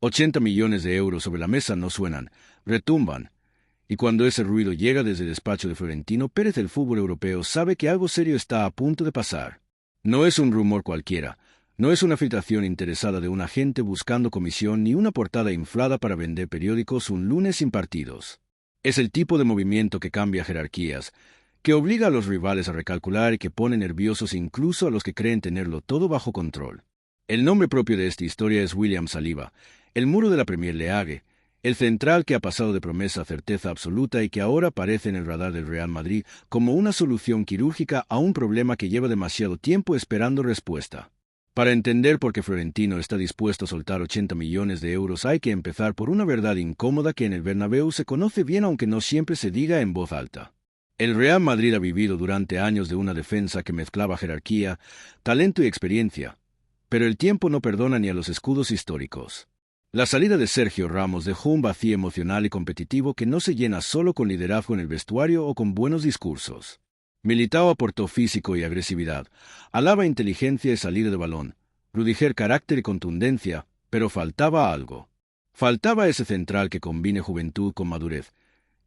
80 millones de euros sobre la mesa no suenan, retumban. Y cuando ese ruido llega desde el despacho de Florentino Pérez, el fútbol europeo sabe que algo serio está a punto de pasar. No es un rumor cualquiera, no es una filtración interesada de un agente buscando comisión ni una portada inflada para vender periódicos un lunes sin partidos. Es el tipo de movimiento que cambia jerarquías, que obliga a los rivales a recalcular y que pone nerviosos incluso a los que creen tenerlo todo bajo control. El nombre propio de esta historia es William Saliba, el muro de la Premier League, el central que ha pasado de promesa a certeza absoluta y que ahora aparece en el radar del Real Madrid como una solución quirúrgica a un problema que lleva demasiado tiempo esperando respuesta. Para entender por qué Florentino está dispuesto a soltar 80 millones de euros hay que empezar por una verdad incómoda que en el Bernabéu se conoce bien aunque no siempre se diga en voz alta. El Real Madrid ha vivido durante años de una defensa que mezclaba jerarquía, talento y experiencia, pero el tiempo no perdona ni a los escudos históricos. La salida de Sergio Ramos dejó un vacío emocional y competitivo que no se llena solo con liderazgo en el vestuario o con buenos discursos. Militao aportó físico y agresividad, Alaba inteligencia y salida de balón, Rudiger carácter y contundencia, pero faltaba algo. Faltaba ese central que combine juventud con madurez,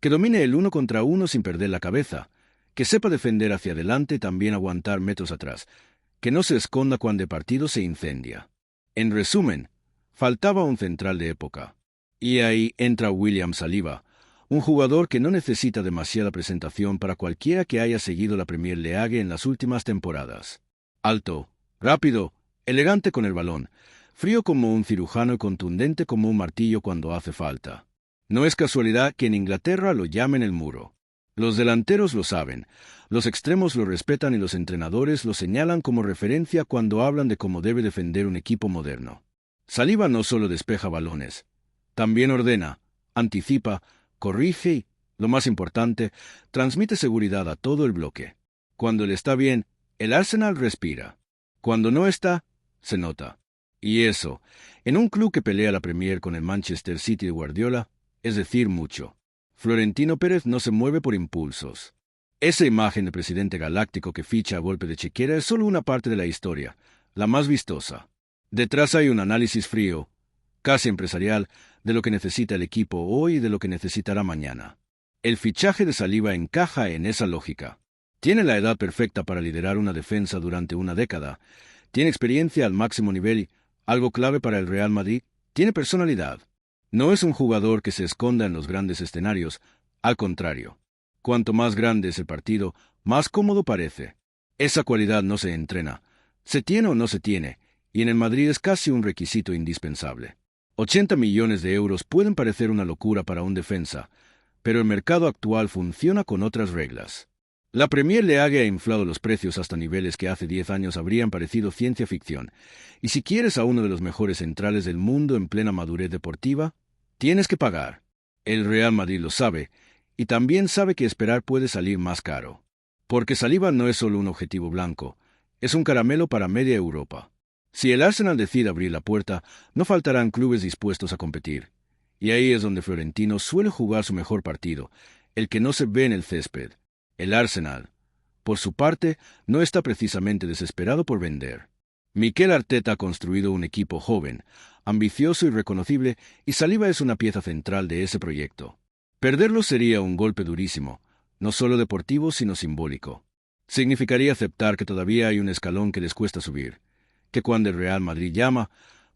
que domine el uno contra uno sin perder la cabeza, que sepa defender hacia adelante y también aguantar metros atrás, que no se esconda cuando el partido se incendia. En resumen, faltaba un central de época. Y ahí entra William Saliba, un jugador que no necesita demasiada presentación para cualquiera que haya seguido la Premier League en las últimas temporadas. Alto, rápido, elegante con el balón, frío como un cirujano y contundente como un martillo cuando hace falta. No es casualidad que en Inglaterra lo llamen el muro. Los delanteros lo saben, los extremos lo respetan y los entrenadores lo señalan como referencia cuando hablan de cómo debe defender un equipo moderno. Saliba no solo despeja balones, también ordena, anticipa, corrige y, lo más importante, transmite seguridad a todo el bloque. Cuando le está bien, el Arsenal respira. Cuando no está, se nota. Y eso, en un club que pelea la Premier con el Manchester City de Guardiola, es decir mucho. Florentino Pérez no se mueve por impulsos. Esa imagen de presidente galáctico que ficha a golpe de chequera es solo una parte de la historia, la más vistosa. Detrás hay un análisis frío, casi empresarial, de lo que necesita el equipo hoy y de lo que necesitará mañana. El fichaje de Saliba encaja en esa lógica. Tiene la edad perfecta para liderar una defensa durante una década, tiene experiencia al máximo nivel y, algo clave para el Real Madrid, tiene personalidad. No es un jugador que se esconda en los grandes escenarios, al contrario. Cuanto más grande es el partido, más cómodo parece. Esa cualidad no se entrena, se tiene o no se tiene, y en el Madrid es casi un requisito indispensable. 80 millones de euros pueden parecer una locura para un defensa, pero el mercado actual funciona con otras reglas. La Premier League ha inflado los precios hasta niveles que hace 10 años habrían parecido ciencia ficción, y si quieres a uno de los mejores centrales del mundo en plena madurez deportiva, tienes que pagar. El Real Madrid lo sabe, y también sabe que esperar puede salir más caro. Porque Saliba no es solo un objetivo blanco, es un caramelo para media Europa. Si el Arsenal decide abrir la puerta, no faltarán clubes dispuestos a competir. Y ahí es donde Florentino suele jugar su mejor partido, el que no se ve en el césped. El Arsenal, por su parte, no está precisamente desesperado por vender. Mikel Arteta ha construido un equipo joven, ambicioso y reconocible, y Saliba es una pieza central de ese proyecto. Perderlo sería un golpe durísimo, no solo deportivo sino simbólico. Significaría aceptar que todavía hay un escalón que les cuesta subir, que cuando el Real Madrid llama,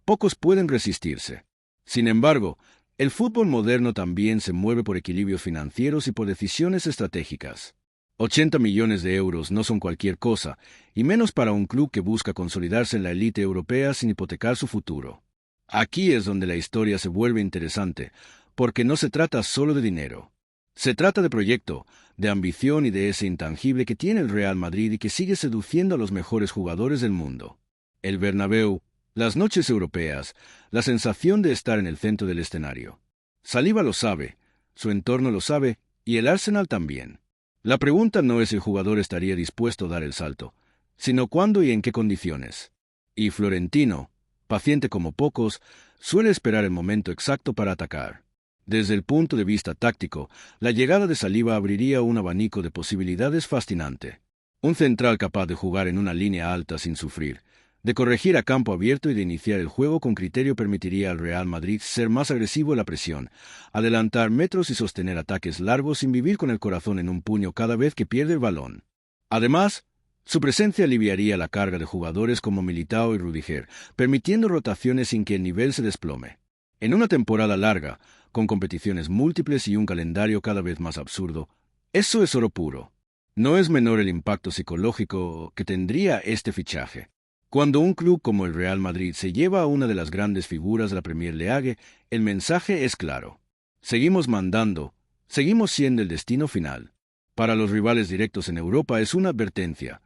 pocos pueden resistirse. Sin embargo, el fútbol moderno también se mueve por equilibrios financieros y por decisiones estratégicas. 80 millones de euros no son cualquier cosa, y menos para un club que busca consolidarse en la élite europea sin hipotecar su futuro. Aquí es donde la historia se vuelve interesante, porque no se trata solo de dinero. Se trata de proyecto, de ambición y de ese intangible que tiene el Real Madrid y que sigue seduciendo a los mejores jugadores del mundo. El Bernabéu, las noches europeas, la sensación de estar en el centro del escenario. Saliba lo sabe, su entorno lo sabe, y el Arsenal también. La pregunta no es si el jugador estaría dispuesto a dar el salto, sino cuándo y en qué condiciones. Y Florentino, paciente como pocos, suele esperar el momento exacto para atacar. Desde el punto de vista táctico, la llegada de Saliba abriría un abanico de posibilidades fascinante. Un central capaz de jugar en una línea alta sin sufrir, De corregir a campo abierto y de iniciar el juego con criterio permitiría al Real Madrid ser más agresivo en la presión, adelantar metros y sostener ataques largos sin vivir con el corazón en un puño cada vez que pierde el balón. Además, su presencia aliviaría la carga de jugadores como Militao y Rudiger, permitiendo rotaciones sin que el nivel se desplome. En una temporada larga, con competiciones múltiples y un calendario cada vez más absurdo, eso es oro puro. No es menor el impacto psicológico que tendría este fichaje. Cuando un club como el Real Madrid se lleva a una de las grandes figuras de la Premier League, el mensaje es claro. Seguimos mandando, seguimos siendo el destino final. Para los rivales directos en Europa es una advertencia.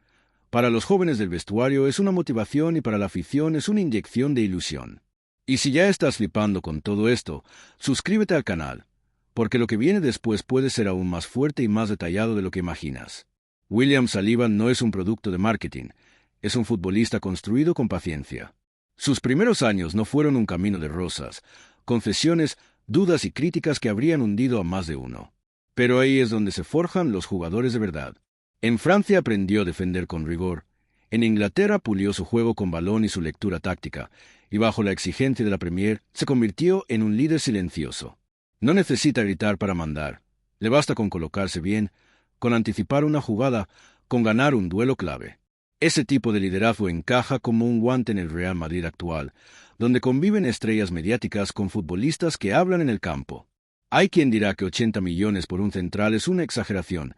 Para los jóvenes del vestuario es una motivación y para la afición es una inyección de ilusión. Y si ya estás flipando con todo esto, suscríbete al canal, porque lo que viene después puede ser aún más fuerte y más detallado de lo que imaginas. William Saliba no es un producto de marketing. Es un futbolista construido con paciencia. Sus primeros años no fueron un camino de rosas, confesiones, dudas y críticas que habrían hundido a más de uno. Pero ahí es donde se forjan los jugadores de verdad. En Francia aprendió a defender con rigor. En Inglaterra pulió su juego con balón y su lectura táctica, y bajo la exigencia de la Premier se convirtió en un líder silencioso. No necesita gritar para mandar. Le basta con colocarse bien, con anticipar una jugada, con ganar un duelo clave. Ese tipo de liderazgo encaja como un guante en el Real Madrid actual, donde conviven estrellas mediáticas con futbolistas que hablan en el campo. Hay quien dirá que 80 millones por un central es una exageración,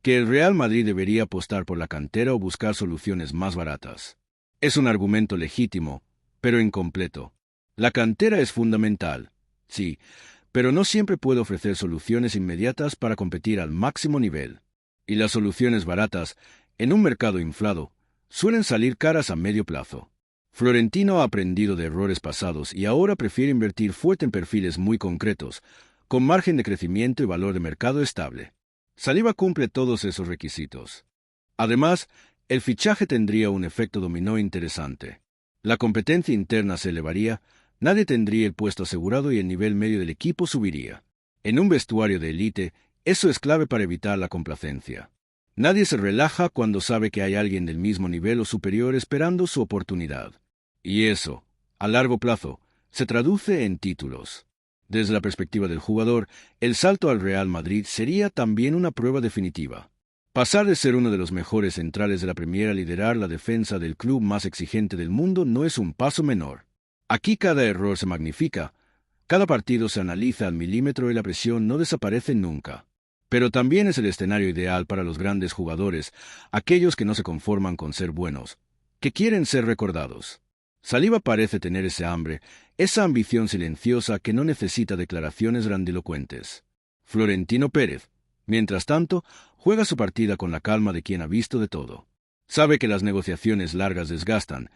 que el Real Madrid debería apostar por la cantera o buscar soluciones más baratas. Es un argumento legítimo, pero incompleto. La cantera es fundamental, sí, pero no siempre puede ofrecer soluciones inmediatas para competir al máximo nivel. Y las soluciones baratas, en un mercado inflado, suelen salir caras a medio plazo. Florentino ha aprendido de errores pasados y ahora prefiere invertir fuerte en perfiles muy concretos, con margen de crecimiento y valor de mercado estable. Saliba cumple todos esos requisitos. Además, el fichaje tendría un efecto dominó interesante. La competencia interna se elevaría, nadie tendría el puesto asegurado y el nivel medio del equipo subiría. En un vestuario de élite, eso es clave para evitar la complacencia. Nadie se relaja cuando sabe que hay alguien del mismo nivel o superior esperando su oportunidad. Y eso, a largo plazo, se traduce en títulos. Desde la perspectiva del jugador, el salto al Real Madrid sería también una prueba definitiva. Pasar de ser uno de los mejores centrales de la Premier a liderar la defensa del club más exigente del mundo no es un paso menor. Aquí cada error se magnifica, cada partido se analiza al milímetro y la presión no desaparece nunca. Pero también es el escenario ideal para los grandes jugadores, aquellos que no se conforman con ser buenos, que quieren ser recordados. Saliba parece tener ese hambre, esa ambición silenciosa que no necesita declaraciones grandilocuentes. Florentino Pérez, mientras tanto, juega su partida con la calma de quien ha visto de todo. Sabe que las negociaciones largas desgastan,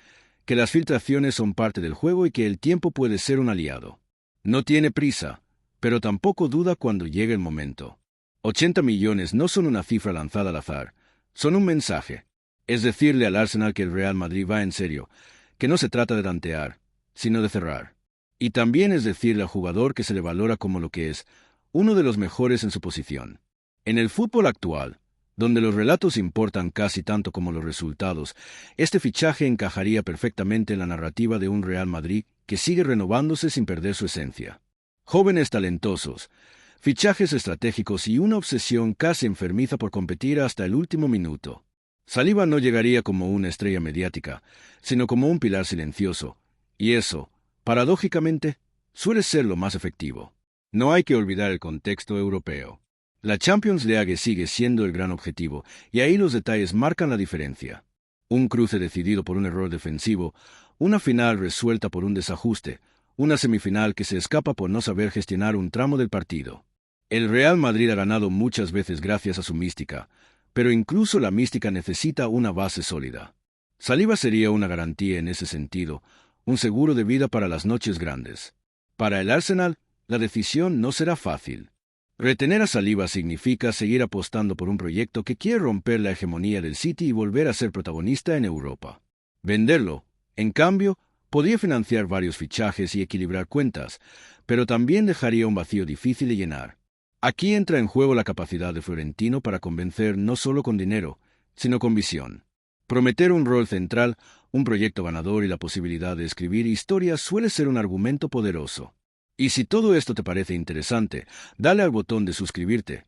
que las filtraciones son parte del juego y que el tiempo puede ser un aliado. No tiene prisa, pero tampoco duda cuando llegue el momento. 80 millones no son una cifra lanzada al azar, son un mensaje. Es decirle al Arsenal que el Real Madrid va en serio, que no se trata de tantear, sino de cerrar. Y también es decirle al jugador que se le valora como lo que es, uno de los mejores en su posición. En el fútbol actual, donde los relatos importan casi tanto como los resultados, este fichaje encajaría perfectamente en la narrativa de un Real Madrid que sigue renovándose sin perder su esencia. Jóvenes talentosos, fichajes estratégicos y una obsesión casi enfermiza por competir hasta el último minuto. Saliba no llegaría como una estrella mediática, sino como un pilar silencioso, y eso, paradójicamente, suele ser lo más efectivo. No hay que olvidar el contexto europeo. La Champions League sigue siendo el gran objetivo, y ahí los detalles marcan la diferencia. Un cruce decidido por un error defensivo, una final resuelta por un desajuste, una semifinal que se escapa por no saber gestionar un tramo del partido. El Real Madrid ha ganado muchas veces gracias a su mística, pero incluso la mística necesita una base sólida. Saliba sería una garantía en ese sentido, un seguro de vida para las noches grandes. Para el Arsenal, la decisión no será fácil. Retener a Saliba significa seguir apostando por un proyecto que quiere romper la hegemonía del City y volver a ser protagonista en Europa. Venderlo, en cambio, podría financiar varios fichajes y equilibrar cuentas, pero también dejaría un vacío difícil de llenar. Aquí entra en juego la capacidad de Florentino para convencer no solo con dinero, sino con visión. Prometer un rol central, un proyecto ganador y la posibilidad de escribir historias suele ser un argumento poderoso. Y si todo esto te parece interesante, dale al botón de suscribirte,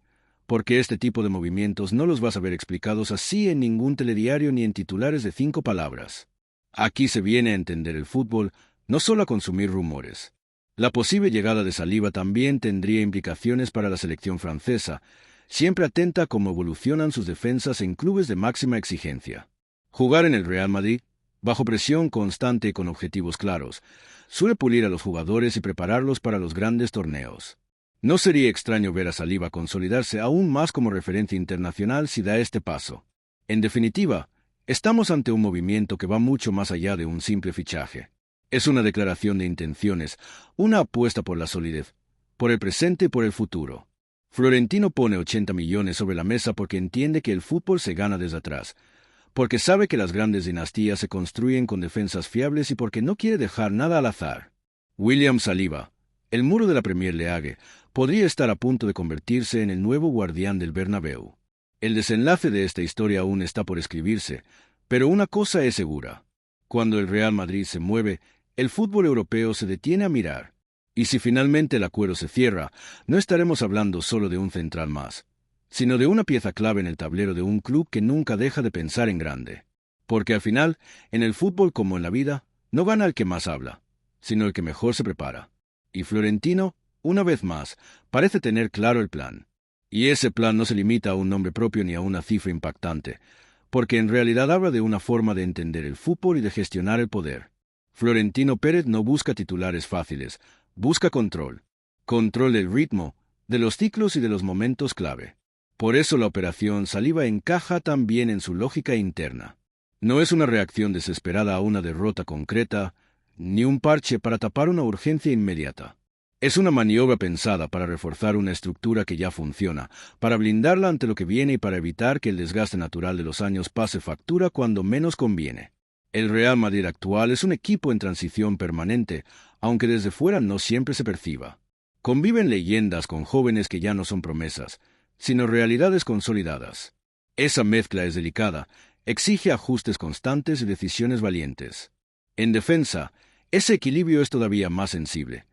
porque este tipo de movimientos no los vas a ver explicados así en ningún telediario ni en titulares de 5 palabras. Aquí se viene a entender el fútbol, no solo a consumir rumores. La posible llegada de Saliba también tendría implicaciones para la selección francesa, siempre atenta a cómo evolucionan sus defensas en clubes de máxima exigencia. Jugar en el Real Madrid, bajo presión constante y con objetivos claros, suele pulir a los jugadores y prepararlos para los grandes torneos. No sería extraño ver a Saliba consolidarse aún más como referencia internacional si da este paso. En definitiva, estamos ante un movimiento que va mucho más allá de un simple fichaje. Es una declaración de intenciones, una apuesta por la solidez, por el presente y por el futuro. Florentino pone 80 millones sobre la mesa porque entiende que el fútbol se gana desde atrás, porque sabe que las grandes dinastías se construyen con defensas fiables y porque no quiere dejar nada al azar. William Saliba, el muro de la Premier League, podría estar a punto de convertirse en el nuevo guardián del Bernabéu. El desenlace de esta historia aún está por escribirse, pero una cosa es segura. Cuando el Real Madrid se mueve, el fútbol europeo se detiene a mirar. Y si finalmente el acuerdo se cierra, no estaremos hablando solo de un central más, sino de una pieza clave en el tablero de un club que nunca deja de pensar en grande. Porque al final, en el fútbol como en la vida, no gana el que más habla, sino el que mejor se prepara. Y Florentino, una vez más, parece tener claro el plan. Y ese plan no se limita a un nombre propio ni a una cifra impactante, porque en realidad habla de una forma de entender el fútbol y de gestionar el poder. Florentino Pérez no busca titulares fáciles, busca control. Control del ritmo, de los ciclos y de los momentos clave. Por eso la operación Saliba encaja tan bien en su lógica interna. No es una reacción desesperada a una derrota concreta, ni un parche para tapar una urgencia inmediata. Es una maniobra pensada para reforzar una estructura que ya funciona, para blindarla ante lo que viene y para evitar que el desgaste natural de los años pase factura cuando menos conviene. El Real Madrid actual es un equipo en transición permanente, aunque desde fuera no siempre se perciba. Conviven leyendas con jóvenes que ya no son promesas, sino realidades consolidadas. Esa mezcla es delicada, exige ajustes constantes y decisiones valientes. En defensa, ese equilibrio es todavía más sensible,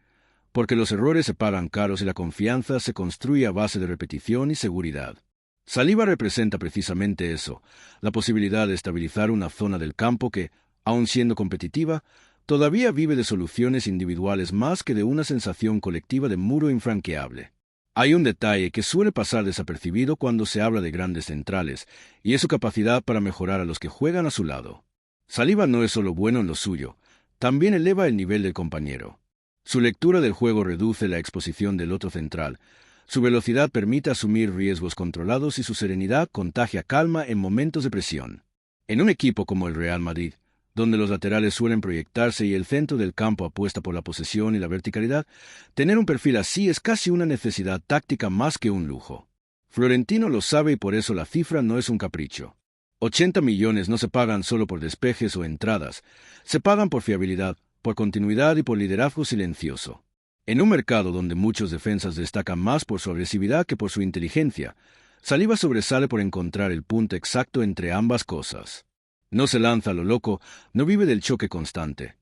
porque los errores se pagan caros y la confianza se construye a base de repetición y seguridad. Saliba representa precisamente eso, la posibilidad de estabilizar una zona del campo que, aun siendo competitiva, todavía vive de soluciones individuales más que de una sensación colectiva de muro infranqueable. Hay un detalle que suele pasar desapercibido cuando se habla de grandes centrales, y es su capacidad para mejorar a los que juegan a su lado. Saliba no es solo bueno en lo suyo, también eleva el nivel del compañero. Su lectura del juego reduce la exposición del otro central, su velocidad permite asumir riesgos controlados y su serenidad contagia calma en momentos de presión. En un equipo como el Real Madrid, donde los laterales suelen proyectarse y el centro del campo apuesta por la posesión y la verticalidad, tener un perfil así es casi una necesidad táctica más que un lujo. Florentino lo sabe y por eso la cifra no es un capricho. 80 millones no se pagan solo por despejes o entradas, se pagan por fiabilidad, por continuidad y por liderazgo silencioso. En un mercado donde muchos defensas destacan más por su agresividad que por su inteligencia, Saliba sobresale por encontrar el punto exacto entre ambas cosas. No se lanza a lo loco, no vive del choque constante,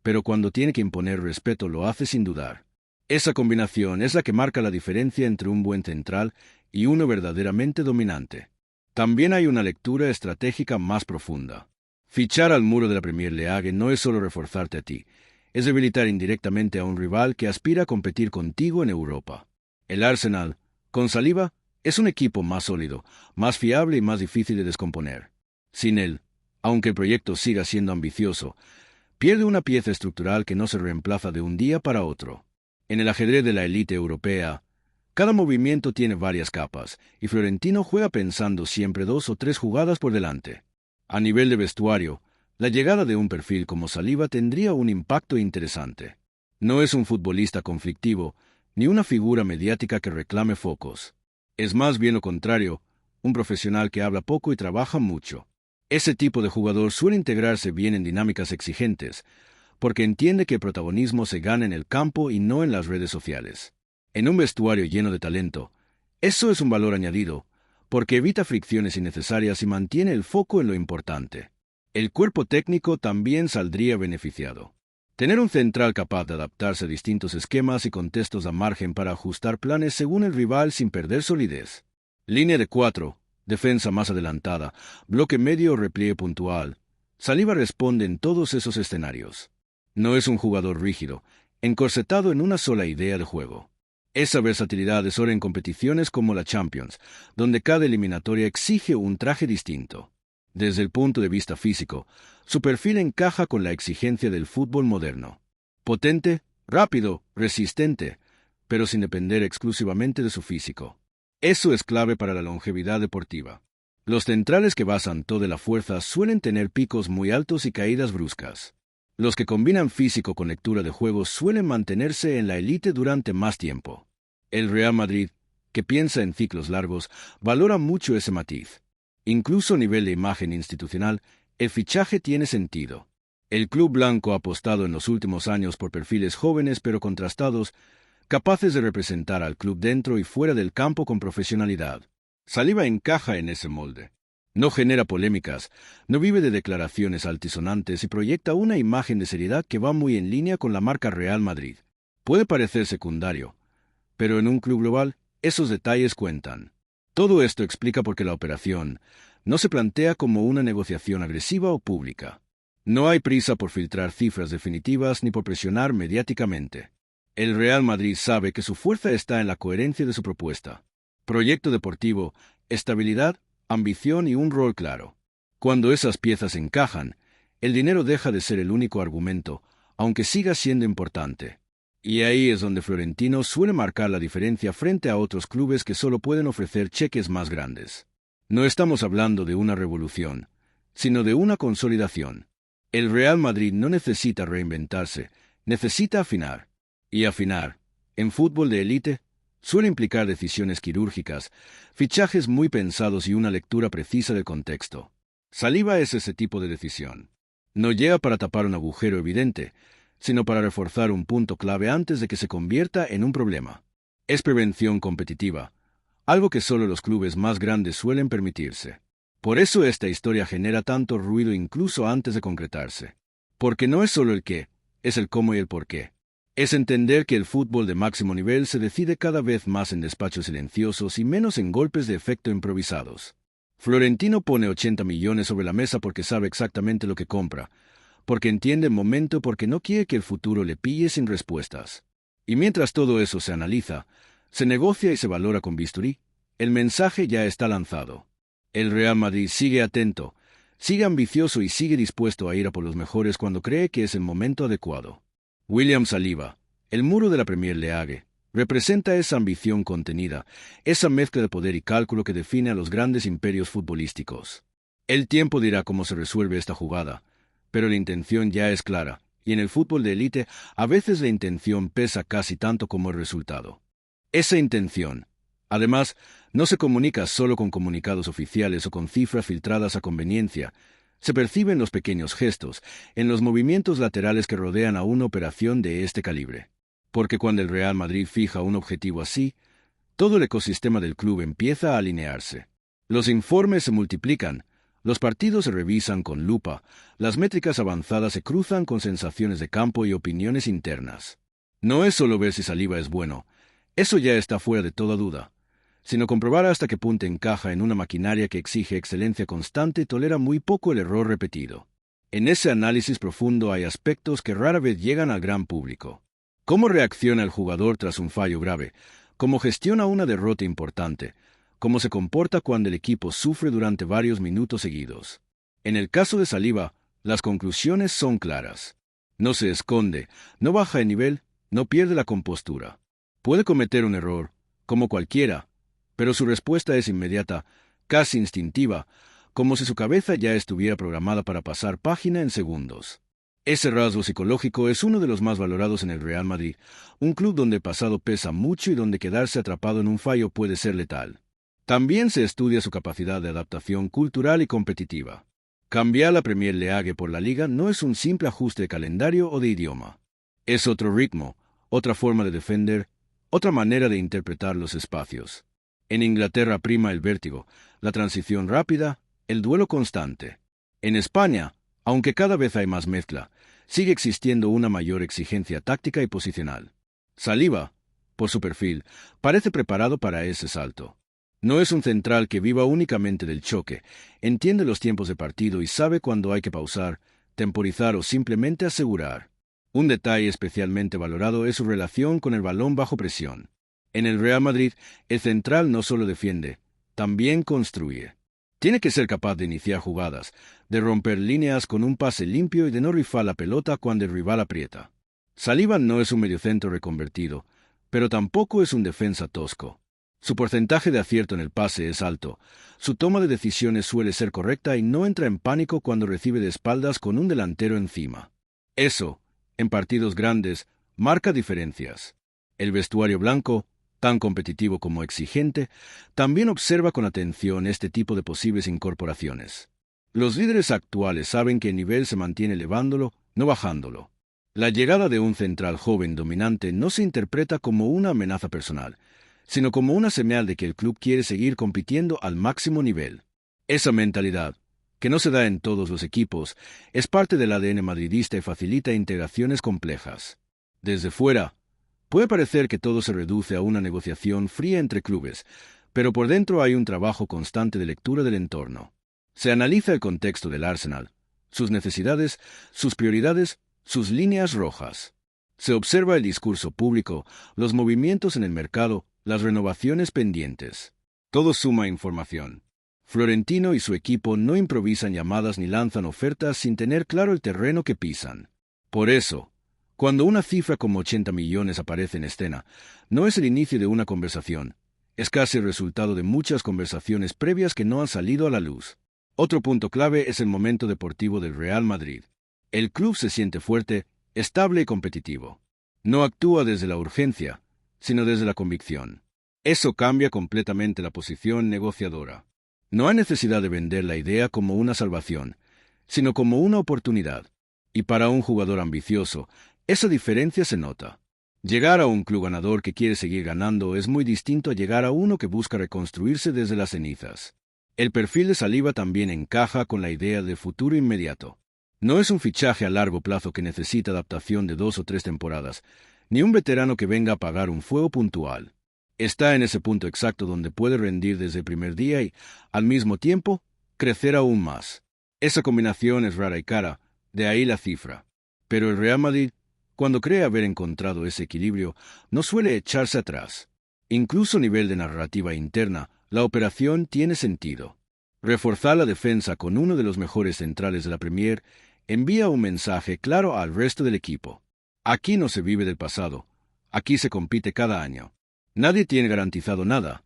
pero cuando tiene que imponer respeto lo hace sin dudar. Esa combinación es la que marca la diferencia entre un buen central y uno verdaderamente dominante. También hay una lectura estratégica más profunda. Fichar al muro de la Premier League no es solo reforzarte a ti, es debilitar indirectamente a un rival que aspira a competir contigo en Europa. El Arsenal, con Saliba, es un equipo más sólido, más fiable y más difícil de descomponer. Sin él, aunque el proyecto siga siendo ambicioso, pierde una pieza estructural que no se reemplaza de un día para otro. En el ajedrez de la élite europea, cada movimiento tiene varias capas, y Florentino juega pensando siempre 2 o 3 jugadas por delante. A nivel de vestuario, la llegada de un perfil como Saliba tendría un impacto interesante. No es un futbolista conflictivo, ni una figura mediática que reclame focos. Es más bien lo contrario, un profesional que habla poco y trabaja mucho. Ese tipo de jugador suele integrarse bien en dinámicas exigentes, porque entiende que el protagonismo se gana en el campo y no en las redes sociales. En un vestuario lleno de talento, eso es un valor añadido, porque evita fricciones innecesarias y mantiene el foco en lo importante. El cuerpo técnico también saldría beneficiado. Tener un central capaz de adaptarse a distintos esquemas y contextos da margen para ajustar planes según el rival sin perder solidez. Línea de 4, defensa más adelantada, bloque medio o repliegue puntual. Saliba responde en todos esos escenarios. No es un jugador rígido, encorsetado en una sola idea de juego. Esa versatilidad es hora en competiciones como la Champions, donde cada eliminatoria exige un traje distinto. Desde el punto de vista físico, su perfil encaja con la exigencia del fútbol moderno. Potente, rápido, resistente, pero sin depender exclusivamente de su físico. Eso es clave para la longevidad deportiva. Los centrales que basan toda la fuerza suelen tener picos muy altos y caídas bruscas. Los que combinan físico con lectura de juego suelen mantenerse en la élite durante más tiempo. El Real Madrid, que piensa en ciclos largos, valora mucho ese matiz. Incluso a nivel de imagen institucional, el fichaje tiene sentido. El club blanco ha apostado en los últimos años por perfiles jóvenes pero contrastados, capaces de representar al club dentro y fuera del campo con profesionalidad. Saliba encaja en ese molde. No genera polémicas, no vive de declaraciones altisonantes y proyecta una imagen de seriedad que va muy en línea con la marca Real Madrid. Puede parecer secundario, pero en un club global, esos detalles cuentan. Todo esto explica por qué la operación no se plantea como una negociación agresiva o pública. No hay prisa por filtrar cifras definitivas ni por presionar mediáticamente. El Real Madrid sabe que su fuerza está en la coherencia de su propuesta. Proyecto deportivo, estabilidad, ambición y un rol claro. Cuando esas piezas encajan, el dinero deja de ser el único argumento, aunque siga siendo importante. Y ahí es donde Florentino suele marcar la diferencia frente a otros clubes que solo pueden ofrecer cheques más grandes. No estamos hablando de una revolución, sino de una consolidación. El Real Madrid no necesita reinventarse, necesita afinar. Y afinar, en fútbol de élite, suele implicar decisiones quirúrgicas, fichajes muy pensados y una lectura precisa del contexto. Saliba es ese tipo de decisión. No llega para tapar un agujero evidente, sino para reforzar un punto clave antes de que se convierta en un problema. Es prevención competitiva, algo que solo los clubes más grandes suelen permitirse. Por eso esta historia genera tanto ruido incluso antes de concretarse. Porque no es solo el qué, es el cómo y el por qué. Es entender que el fútbol de máximo nivel se decide cada vez más en despachos silenciosos y menos en golpes de efecto improvisados. Florentino pone 80 millones sobre la mesa porque sabe exactamente lo que compra, porque entiende el momento, porque no quiere que el futuro le pille sin respuestas. Y mientras todo eso se analiza, se negocia y se valora con bisturí, el mensaje ya está lanzado. El Real Madrid sigue atento, sigue ambicioso y sigue dispuesto a ir a por los mejores cuando cree que es el momento adecuado. William Saliba, el muro de la Premier League, representa esa ambición contenida, esa mezcla de poder y cálculo que define a los grandes imperios futbolísticos. El tiempo dirá cómo se resuelve esta jugada, pero la intención ya es clara, y en el fútbol de élite a veces la intención pesa casi tanto como el resultado. Esa intención, además, no se comunica solo con comunicados oficiales o con cifras filtradas a conveniencia. Se percibe en los pequeños gestos, en los movimientos laterales que rodean a una operación de este calibre. Porque cuando el Real Madrid fija un objetivo así, todo el ecosistema del club empieza a alinearse. Los informes se multiplican, los partidos se revisan con lupa, las métricas avanzadas se cruzan con sensaciones de campo y opiniones internas. No es solo ver si Saliba es bueno, eso ya está fuera de toda duda, sino comprobar hasta qué punto encaja en una maquinaria que exige excelencia constante y tolera muy poco el error repetido. En ese análisis profundo hay aspectos que rara vez llegan al gran público. ¿Cómo reacciona el jugador tras un fallo grave? ¿Cómo gestiona una derrota importante? ¿Cómo se comporta cuando el equipo sufre durante varios minutos seguidos? En el caso de Saliba, las conclusiones son claras. No se esconde, no baja de nivel, no pierde la compostura. Puede cometer un error, como cualquiera, pero su respuesta es inmediata, casi instintiva, como si su cabeza ya estuviera programada para pasar página en segundos. Ese rasgo psicológico es uno de los más valorados en el Real Madrid, un club donde el pasado pesa mucho y donde quedarse atrapado en un fallo puede ser letal. También se estudia su capacidad de adaptación cultural y competitiva. Cambiar la Premier League por la Liga no es un simple ajuste de calendario o de idioma. Es otro ritmo, otra forma de defender, otra manera de interpretar los espacios. En Inglaterra prima el vértigo, la transición rápida, el duelo constante. En España, aunque cada vez hay más mezcla, sigue existiendo una mayor exigencia táctica y posicional. Saliba, por su perfil, parece preparado para ese salto. No es un central que viva únicamente del choque, entiende los tiempos de partido y sabe cuándo hay que pausar, temporizar o simplemente asegurar. Un detalle especialmente valorado es su relación con el balón bajo presión. En el Real Madrid, el central no solo defiende, también construye. Tiene que ser capaz de iniciar jugadas, de romper líneas con un pase limpio y de no rifar la pelota cuando el rival aprieta. Saliba no es un mediocentro reconvertido, pero tampoco es un defensa tosco. Su porcentaje de acierto en el pase es alto, su toma de decisiones suele ser correcta y no entra en pánico cuando recibe de espaldas con un delantero encima. Eso, en partidos grandes, marca diferencias. El vestuario blanco, tan competitivo como exigente, también observa con atención este tipo de posibles incorporaciones. Los líderes actuales saben que el nivel se mantiene elevándolo, no bajándolo. La llegada de un central joven dominante no se interpreta como una amenaza personal, sino como una señal de que el club quiere seguir compitiendo al máximo nivel. Esa mentalidad, que no se da en todos los equipos, es parte del ADN madridista y facilita integraciones complejas. Desde fuera, puede parecer que todo se reduce a una negociación fría entre clubes, pero por dentro hay un trabajo constante de lectura del entorno. Se analiza el contexto del Arsenal, sus necesidades, sus prioridades, sus líneas rojas. Se observa el discurso público, los movimientos en el mercado, las renovaciones pendientes. Todo suma información. Florentino y su equipo no improvisan llamadas ni lanzan ofertas sin tener claro el terreno que pisan. Por eso, cuando una cifra como 80 millones aparece en escena, no es el inicio de una conversación, es casi el resultado de muchas conversaciones previas que no han salido a la luz. Otro punto clave es el momento deportivo del Real Madrid. El club se siente fuerte, estable y competitivo. No actúa desde la urgencia, sino desde la convicción. Eso cambia completamente la posición negociadora. No hay necesidad de vender la idea como una salvación, sino como una oportunidad. Y para un jugador ambicioso, esa diferencia se nota. Llegar a un club ganador que quiere seguir ganando es muy distinto a llegar a uno que busca reconstruirse desde las cenizas. El perfil de Saliba también encaja con la idea de futuro inmediato. No es un fichaje a largo plazo que necesita adaptación de 2 o 3 temporadas, ni un veterano que venga a apagar un fuego puntual. Está en ese punto exacto donde puede rendir desde el primer día y, al mismo tiempo, crecer aún más. Esa combinación es rara y cara, de ahí la cifra. Pero el Real Madrid, cuando cree haber encontrado ese equilibrio, no suele echarse atrás. Incluso a nivel de narrativa interna, la operación tiene sentido. Reforzar la defensa con uno de los mejores centrales de la Premier envía un mensaje claro al resto del equipo. Aquí no se vive del pasado, aquí se compite cada año. Nadie tiene garantizado nada,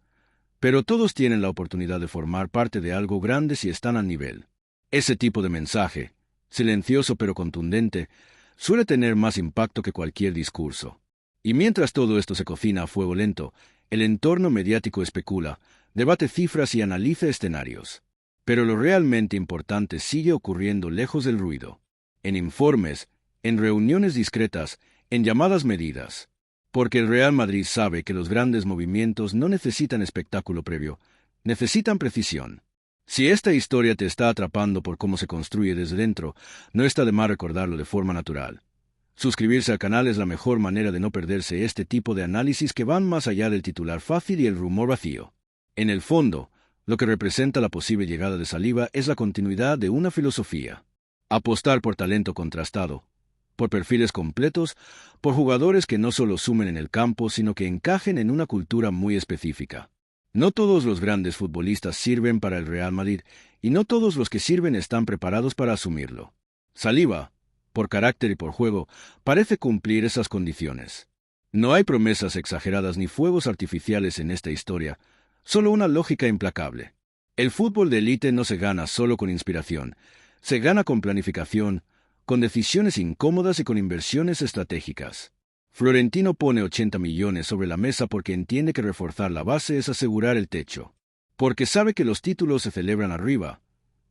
pero todos tienen la oportunidad de formar parte de algo grande si están al nivel. Ese tipo de mensaje, silencioso pero contundente, suele tener más impacto que cualquier discurso. Y mientras todo esto se cocina a fuego lento, el entorno mediático especula, debate cifras y analiza escenarios. Pero lo realmente importante sigue ocurriendo lejos del ruido. En informes, en reuniones discretas, en llamadas medidas. Porque el Real Madrid sabe que los grandes movimientos no necesitan espectáculo previo, necesitan precisión. Si esta historia te está atrapando por cómo se construye desde dentro, no está de más recordarlo de forma natural. Suscribirse al canal es la mejor manera de no perderse este tipo de análisis que van más allá del titular fácil y el rumor vacío. En el fondo, lo que representa la posible llegada de Saliba es la continuidad de una filosofía. Apostar por talento contrastado, por perfiles completos, por jugadores que no solo sumen en el campo, sino que encajen en una cultura muy específica. No todos los grandes futbolistas sirven para el Real Madrid, y no todos los que sirven están preparados para asumirlo. Saliba, por carácter y por juego, parece cumplir esas condiciones. No hay promesas exageradas ni fuegos artificiales en esta historia, solo una lógica implacable. El fútbol de élite no se gana solo con inspiración, se gana con planificación, con decisiones incómodas y con inversiones estratégicas. Florentino pone 80 millones sobre la mesa porque entiende que reforzar la base es asegurar el techo. Porque sabe que los títulos se celebran arriba,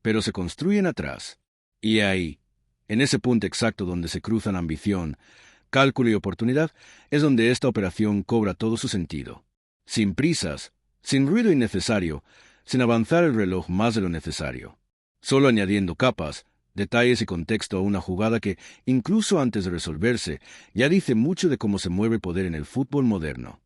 pero se construyen atrás. Y ahí, en ese punto exacto donde se cruzan ambición, cálculo y oportunidad, es donde esta operación cobra todo su sentido. Sin prisas, sin ruido innecesario, sin avanzar el reloj más de lo necesario. Solo añadiendo capas, detalles y contexto a una jugada que, incluso antes de resolverse, ya dice mucho de cómo se mueve el poder en el fútbol moderno.